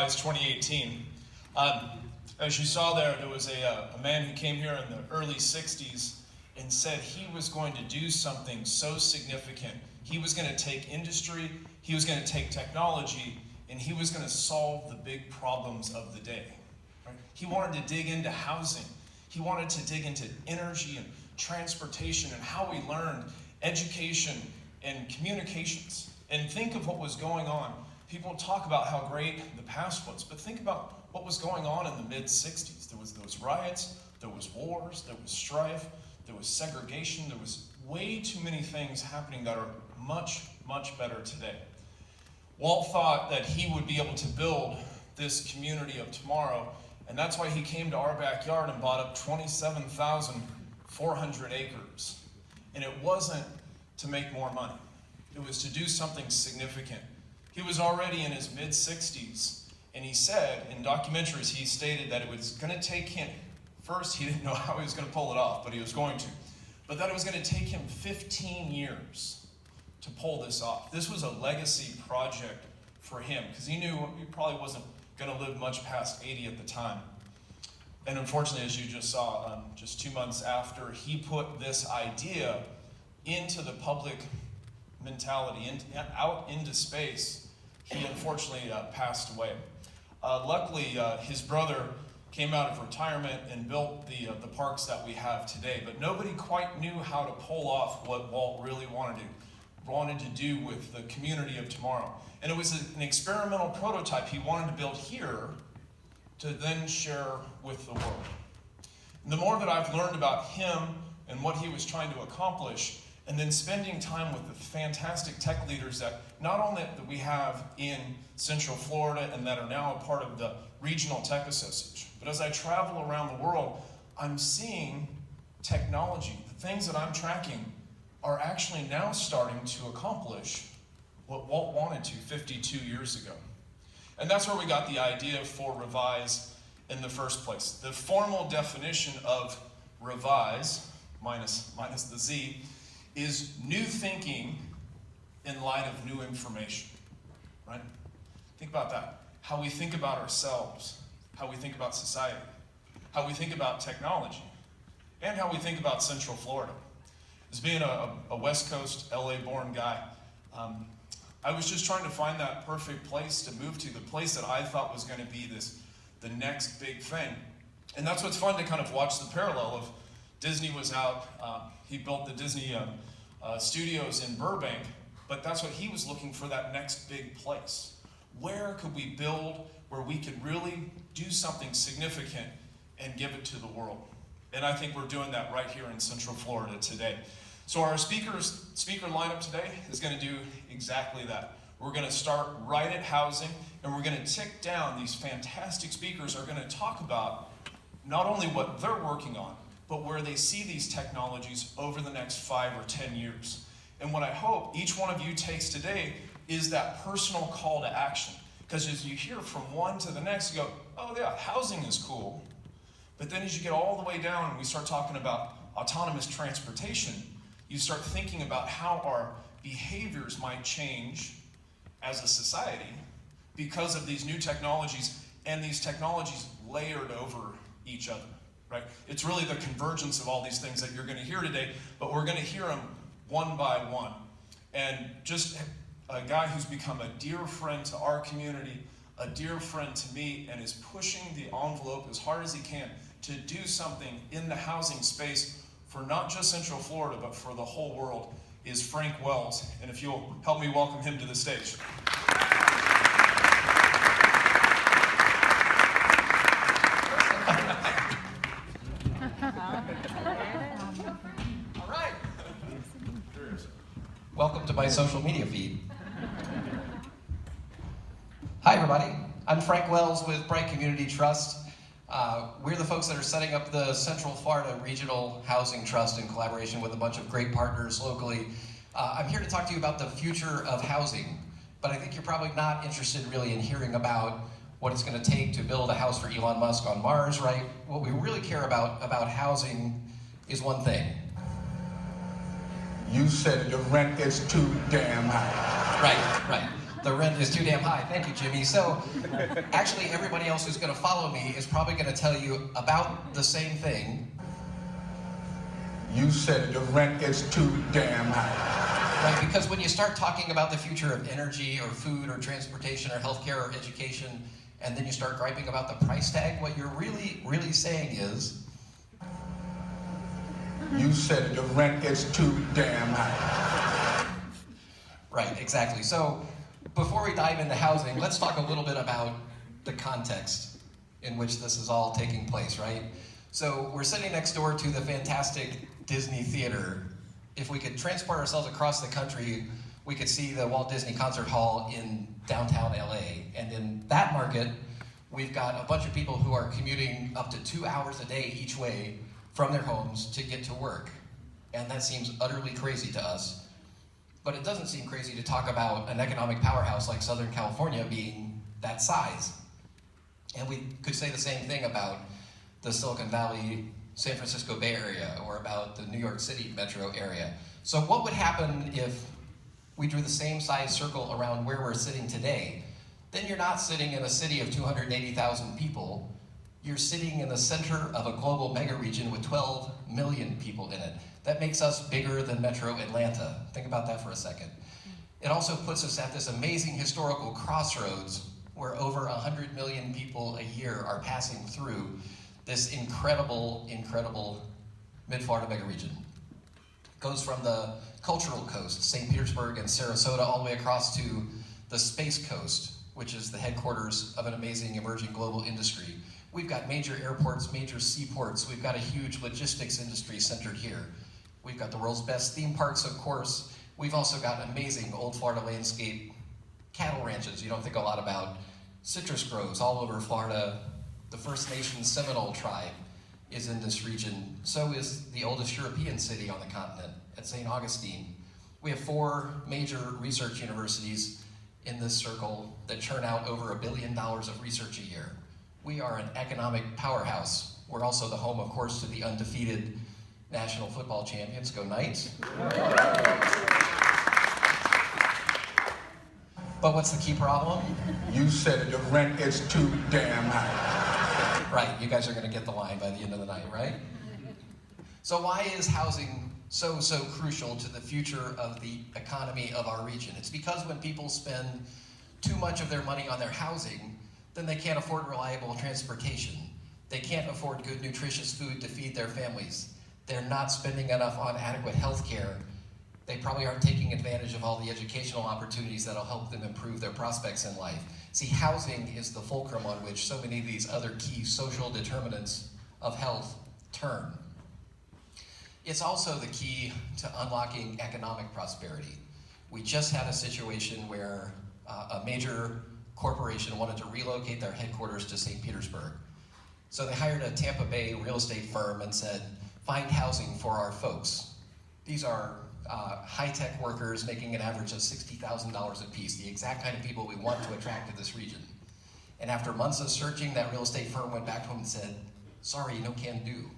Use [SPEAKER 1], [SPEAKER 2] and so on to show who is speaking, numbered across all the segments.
[SPEAKER 1] Revize 2018. As you saw there was a man who came here in the early 60s and said he was going to do something so significant. He was going to take industry, he was going to take technology, and he was going to solve the big problems of the day. Right? He wanted to dig into housing. He wanted to dig into energy and transportation and how we learned education and communications. And think of what was going on. People talk about how great the past was, but think about what was going on in the mid-60s. There was those riots, there was wars, there was strife, there was segregation, there was way too many things happening that are much, much better today. Walt thought that he would be able to build this community of tomorrow, and that's why he came to our backyard and bought up 27,400 acres. And it wasn't to make more money. It was to do something significant. He was already in his mid-60s, and he said, in documentaries, he stated that it was going to take him, first he didn't know how he was going to pull it off, but he was going to, but that it was going to take him 15 years to pull this off. This was a legacy project for him, because he knew he probably wasn't going to live much past 80 at the time. And unfortunately, as you just saw, just 2 months after he put this idea into the public mentality, out into space, he unfortunately passed away. Luckily, his brother came out of retirement and built the parks that we have today, but nobody quite knew how to pull off what Walt really wanted to do with the community of tomorrow. And it was an experimental prototype he wanted to build here to then share with the world. And the more that I've learned about him and what he was trying to accomplish, and then spending time with the fantastic tech leaders that not only that we have in Central Florida and that are now a part of the Regional Tech Association, but as I travel around the world, I'm seeing technology, the things that I'm tracking are actually now starting to accomplish what Walt wanted to 52 years ago. And that's where we got the idea for Revize in the first place. The formal definition of Revize, minus the Z, is new thinking in light of new information, right? Think about that. How we think about ourselves, how we think about society, how we think about technology, and how we think about Central Florida. As being a West Coast, LA-born guy, I was just trying to find that perfect place to move to, the place that I thought was going to be the next big thing. And that's what's fun to kind of watch the parallel of Disney was out, he built the Disney studios in Burbank, but that's what he was looking for, that next big place. Where could we build where we could really do something significant and give it to the world? And I think we're doing that right here in Central Florida today. So our speaker lineup today is going to do exactly that. We're going to start right at housing, and we're going to tick down. These fantastic speakers are going to talk about not only what they're working on, but where they see these technologies over the next 5 or 10 years. And what I hope each one of you takes today is that personal call to action. Because as you hear from one to the next, you go, oh yeah, housing is cool. But then as you get all the way down and we start talking about autonomous transportation, you start thinking about how our behaviors might change as a society because of these new technologies, and these technologies layered over each other, right? It's really the convergence of all these things that you're going to hear today, but we're going to hear them one by one. And just a guy who's become a dear friend to our community, a dear friend to me, and is pushing the envelope as hard as he can to do something in the housing space for not just Central Florida, but for the whole world, is Frank Wells. And if you'll help me welcome him to the stage.
[SPEAKER 2] All right. Welcome to my social media feed. Hi, everybody. I'm Frank Wells with Bright Community Trust. We're the folks that are setting up the Central Florida Regional Housing Trust in collaboration with a bunch of great partners locally. I'm here to talk to you about the future of housing, but I think you're probably not interested really in hearing about what it's going to take to build a house for Elon Musk on Mars, right? What we really care about housing is one thing.
[SPEAKER 3] You said the rent is too damn high.
[SPEAKER 2] Right. The rent is too damn high. Thank you, Jimmy. So actually everybody else who's going to follow me is probably going to tell you about the same thing.
[SPEAKER 3] You said the rent is too damn high.
[SPEAKER 2] Right, because when you start talking about the future of energy or food or transportation or healthcare or education, and then you start griping about the price tag, what you're really saying is,
[SPEAKER 3] you said the rent is too damn high.
[SPEAKER 2] Right, exactly. So before we dive into housing, let's talk a little bit about the context in which this is all taking place, right? So we're sitting next door to the fantastic Disney Theater. If we could transport ourselves across the country, we could see the Walt Disney Concert Hall in downtown LA. And in that market, we've got a bunch of people who are commuting up to 2 hours a day each way from their homes to get to work. And that seems utterly crazy to us. But it doesn't seem crazy to talk about an economic powerhouse like Southern California being that size. And we could say the same thing about the Silicon Valley, San Francisco Bay Area, or about the New York City metro area. So what would happen if we drew the same size circle around where we're sitting today? Then you're not sitting in a city of 280,000 people. You're sitting in the center of a global mega region with 12 million people in it. That makes us bigger than Metro Atlanta. Think about that for a second. It also puts us at this amazing historical crossroads where over 100 million people a year are passing through this incredible mid-Florida mega region. It goes from the cultural coast, St. Petersburg and Sarasota, all the way across to the space coast, which is the headquarters of an amazing emerging global industry. We've got major airports, major seaports. We've got a huge logistics industry centered here. We've got the world's best theme parks, of course. We've also got amazing old Florida landscape cattle ranches you don't think a lot about, citrus groves all over Florida. The First Nations Seminole tribe is in this region. So is the oldest European city on the continent, at St. Augustine. We have 4 major research universities in this circle that churn out over $1 billion of research a year. We are an economic powerhouse. We're also the home, of course, to the undefeated national football champions. Go Knights. But what's the key problem?
[SPEAKER 3] You said the rent is too damn high.
[SPEAKER 2] Right, you guys are going to get the line by the end of the night, right? So why is housing so crucial to the future of the economy of our region? It's because when people spend too much of their money on their housing, then they can't afford reliable transportation. They can't afford good, nutritious food to feed their families. They're not spending enough on adequate health care. They probably aren't taking advantage of all the educational opportunities that'll help them improve their prospects in life. See, housing is the fulcrum on which so many of these other key social determinants of health turn. It's also the key to unlocking economic prosperity. We just had a situation where a major corporation wanted to relocate their headquarters to St. Petersburg. So they hired a Tampa Bay real estate firm and said, find housing for our folks. These are high-tech workers making an average of $60,000 a piece, the exact kind of people we want to attract to this region. And after months of searching, that real estate firm went back to them and said, sorry, no can do.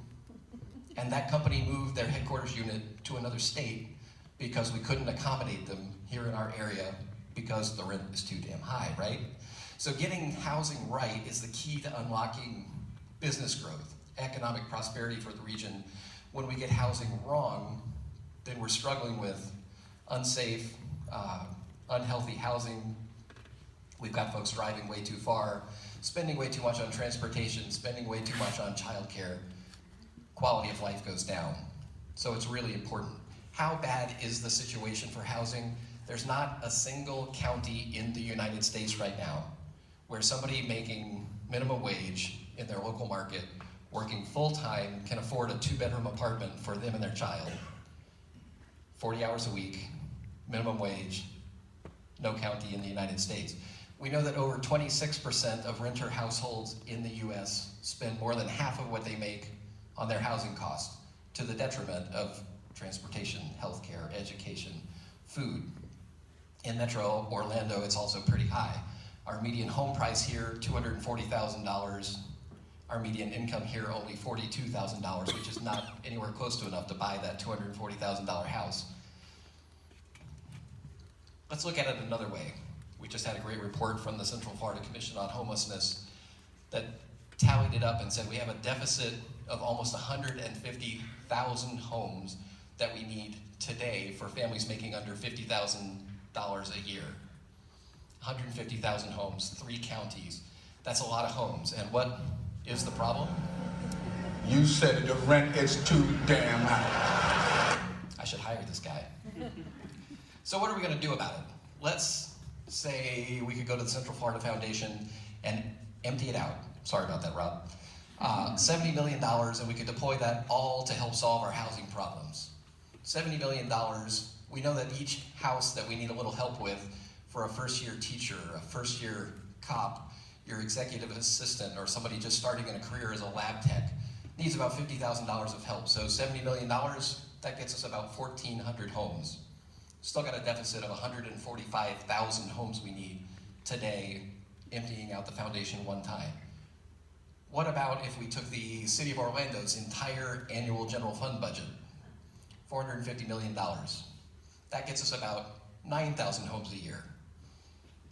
[SPEAKER 2] And that company moved their headquarters unit to another state because we couldn't accommodate them here in our area because the rent is too damn high, right? So getting housing right is the key to unlocking business growth, economic prosperity for the region. When we get housing wrong, then we're struggling with unsafe, unhealthy housing. We've got folks driving way too far, spending way too much on transportation, spending way too much on childcare. Quality of life goes down. So it's really important. How bad is the situation for housing? There's not a single county in the United States right now where somebody making minimum wage in their local market, working full-time, can afford a 2-bedroom apartment for them and their child. 40 hours a week, minimum wage, no county in the United States. We know that over 26% of renter households in the US spend more than half of what they make on their housing costs, to the detriment of transportation, healthcare, education, food. In Metro Orlando, it's also pretty high. Our median home price here, $240,000. Our median income here, only $42,000, which is not anywhere close to enough to buy that $240,000 house. Let's look at it another way. We just had a great report from the Central Florida Commission on Homelessness that tallied it up and said we have a deficit of almost 150,000 homes that we need today for families making under $50,000 a year. 150,000 homes, 3 counties. That's a lot of homes. And what is the problem?
[SPEAKER 3] You said the rent is too damn high.
[SPEAKER 2] I should hire this guy. So what are we going to do about it? Let's say we could go to the Central Florida Foundation and empty it out. Sorry about that, Rob. $70 million, and we could deploy that all to help solve our housing problems. $70 million, we know that each house that we need a little help with for a first-year teacher, a first-year cop, your executive assistant, or somebody just starting in a career as a lab tech, needs about $50,000 of help. So $70 million, that gets us about 1,400 homes. Still got a deficit of 145,000 homes we need today, emptying out the foundation one time. What about if we took the City of Orlando's entire annual general fund budget, $450 million? That gets us about 9,000 homes a year.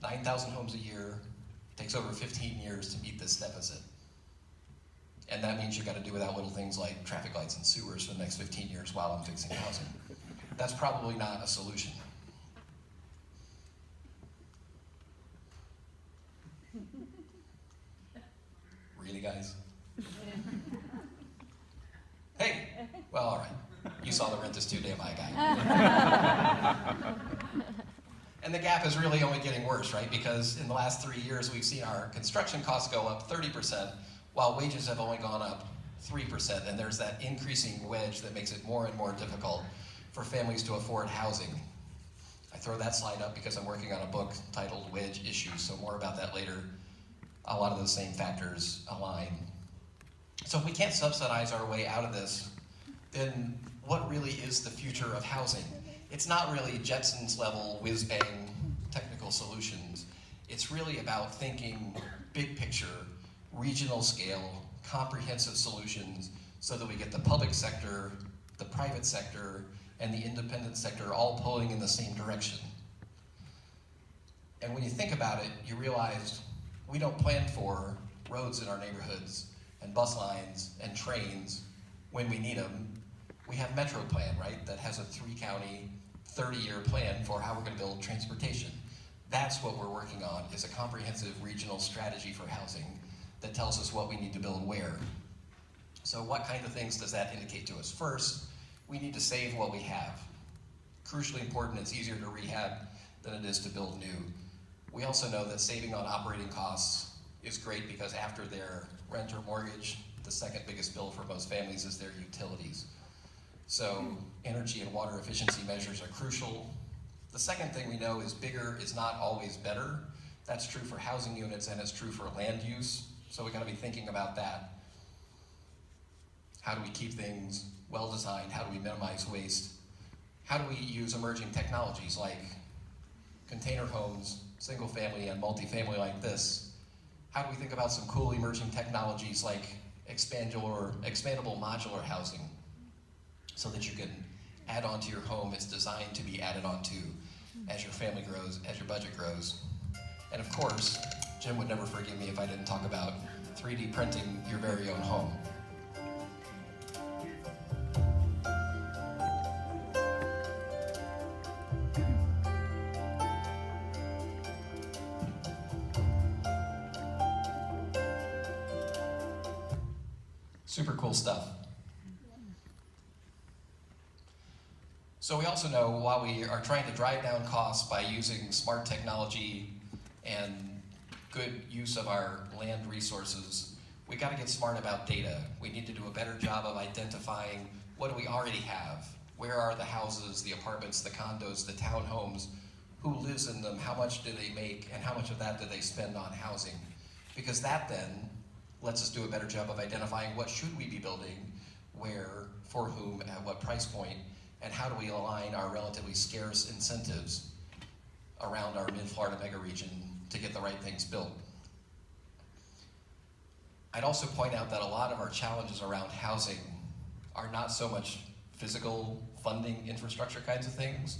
[SPEAKER 2] 9,000 homes a year takes over 15 years to meet this deficit. And that means you've got to do without little things like traffic lights and sewers for the next 15 years while I'm fixing housing. That's probably not a solution. Really, guys? Hey, well, all right. You saw the rent is too damn high guy. And the gap is really only getting worse, right? Because in the last 3 years, we've seen our construction costs go up 30%, while wages have only gone up 3%. And there's that increasing wedge that makes it more and more difficult for families to afford housing. I throw that slide up because I'm working on a book titled Wedge Issues, so more about that later. A lot of those same factors align. So if we can't subsidize our way out of this, then what really is the future of housing? It's not really Jetsons level whiz-bang technical solutions. It's really about thinking big picture, regional scale, comprehensive solutions so that we get the public sector, the private sector, and the independent sector all pulling in the same direction. And when you think about it, you realize we don't plan for roads in our neighborhoods and bus lines and trains when we need them. We have Metro Plan, right, that has a 3-county, 30-year plan for how we're going to build transportation. That's what we're working on, is a comprehensive regional strategy for housing that tells us what we need to build where. So what kind of things does that indicate to us? First, we need to save what we have. Crucially important, it's easier to rehab than it is to build new. We also know that saving on operating costs is great because after their rent or mortgage, the second biggest bill for most families is their utilities. So energy and water efficiency measures are crucial. The second thing we know is bigger is not always better. That's true for housing units and it's true for land use. So we gotta be thinking about that. How do we keep things well designed? How do we minimize waste? How do we use emerging technologies like container homes, single family and multifamily like this? How do we think about some cool emerging technologies like expandable modular housing so that you can add onto your home? It's designed to be added onto as your family grows, as your budget grows. And of course, Jim would never forgive me if I didn't talk about 3D printing your very own home. Super cool stuff. So we also know while we are trying to drive down costs by using smart technology and good use of our land resources, we got to get smart about data. We need to do a better job of identifying what do we already have? Where are the houses, the apartments, the condos, the townhomes? Who lives in them? How much do they make? And how much of that do they spend on housing? Because that then lets us do a better job of identifying what should we be building, where, for whom, at what price point, and how do we align our relatively scarce incentives around our mid-Florida mega region to get the right things built. I'd also point out that a lot of our challenges around housing are not so much physical funding infrastructure kinds of things.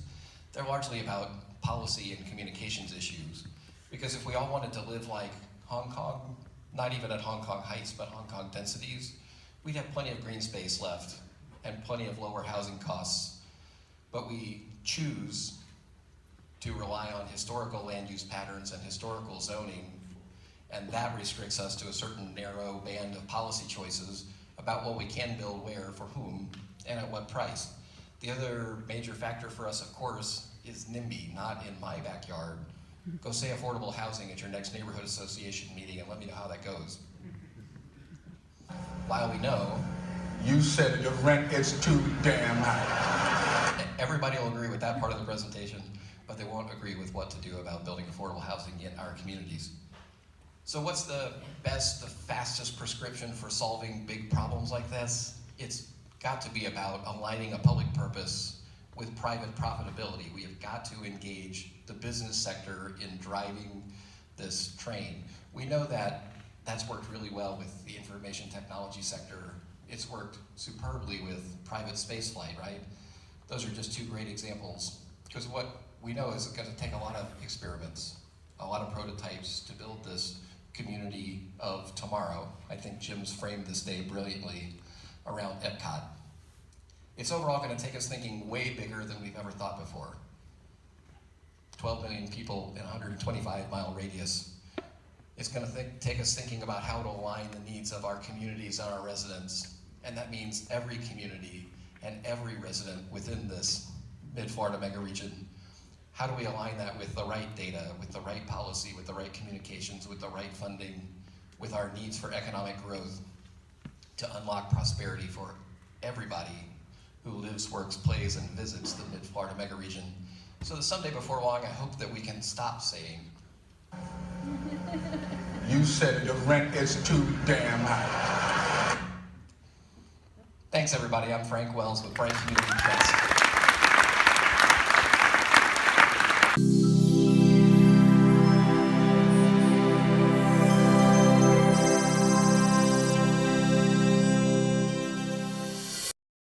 [SPEAKER 2] They're largely about policy and communications issues. Because if we all wanted to live like Hong Kong, not even at Hong Kong heights, but Hong Kong densities, we'd have plenty of green space left and plenty of lower housing costs. But we choose to rely on historical land use patterns and historical zoning, and that restricts us to a certain narrow band of policy choices about what we can build where, for whom, and at what price. The other major factor for us, of course, is NIMBY, not in my backyard. Go say affordable housing at your next neighborhood association meeting and let me know how that goes. While we know,
[SPEAKER 3] You said the rent is too damn high.
[SPEAKER 2] everybody will agree with that part of the presentation, but they won't agree with what to do about building affordable housing in our communities. So what's the best, the fastest prescription for solving big problems like this? It's got to be about aligning a public purpose with private profitability. We have got to engage the business sector in driving this train. We know that that's worked really well with the information technology sector. It's worked superbly with private spaceflight, right? Those are just two great examples. Because what we know is it's going to take a lot of experiments, a lot of prototypes to build this community of tomorrow. I think Jim's framed this day brilliantly around Epcot. It's overall going to take us thinking way bigger than we've ever thought before. 12 million people in a 125-mile radius. It's going to take us thinking about how to align the needs of our communities and our residents. And that means every community and every resident within this mid-Florida mega region. How do we align that with the right data, with the right policy, with the right communications, with the right funding, with our needs for economic growth to unlock prosperity for everybody who lives, works, plays, and visits the mid-Florida mega region. So that someday before long, I hope that we can stop saying,
[SPEAKER 3] You said the rent is too damn high.
[SPEAKER 2] thanks everybody, I'm Frank Wells with Bright Community Trust.